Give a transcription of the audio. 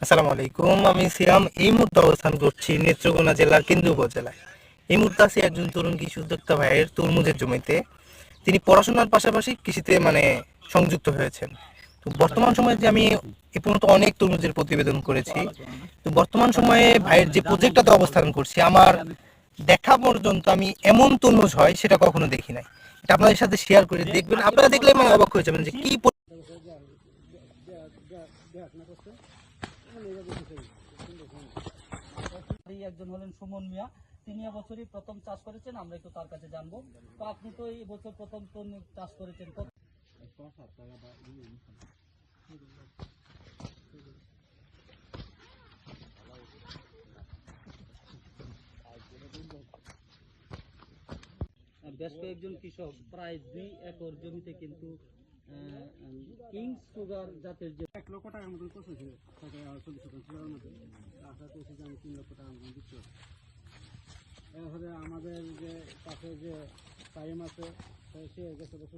আসসালামু আলাইকুম, আমি সিয়াম। এই মুহূর্তে অবস্থান করছি নেত্রকোনা জেলার কেন্দ্র উপজেলায়। এই মুহূর্তে আছি একজন তরুণ কৃষি উদ্যোক্তা ভাইয়ের তরমুজের জমিতে। তিনি পড়াশোনার পাশাপাশি কৃষিতে সংযুক্ত হয়েছেন। তো বর্তমান সময়ে যে আমি এ পর্যন্ত অনেক তরমুজের প্রতিবেদন করেছি, তো বর্তমান সময়ে ভাইয়ের যে প্রজেক্টটাতে অবস্থান করছি, আমার দেখা পর্যন্ত আমি এমন তরমুজ হয় সেটা কখনো দেখি নাই। এটা আপনাদের সাথে শেয়ার করে দেখবেন, আপনারা দেখলে অবাক হয়ে যাবেন যে কি একজন হলেন সুমন মিয়া, তিনি এবছরই প্রথম চাষ করেছেন। আমরা একটু তার কাছে জানবো। তো আপনি তো এই বছর প্রথম চাষ করেছেন, বেশ কয়েকজন কৃষক প্রায় 2 একর জমিতে কিন্তু কিংস সুগার জাতের যে 1 লক্ষ টাকার মতন খরচ হয়েছে, 40-50 মধ্যে আশা করছি যে আমি 3 লক্ষ টাকার মতন দিতে পারবো। এরপরে আমাদের যে পাশে যে টাইম আছে সে গেছে বছর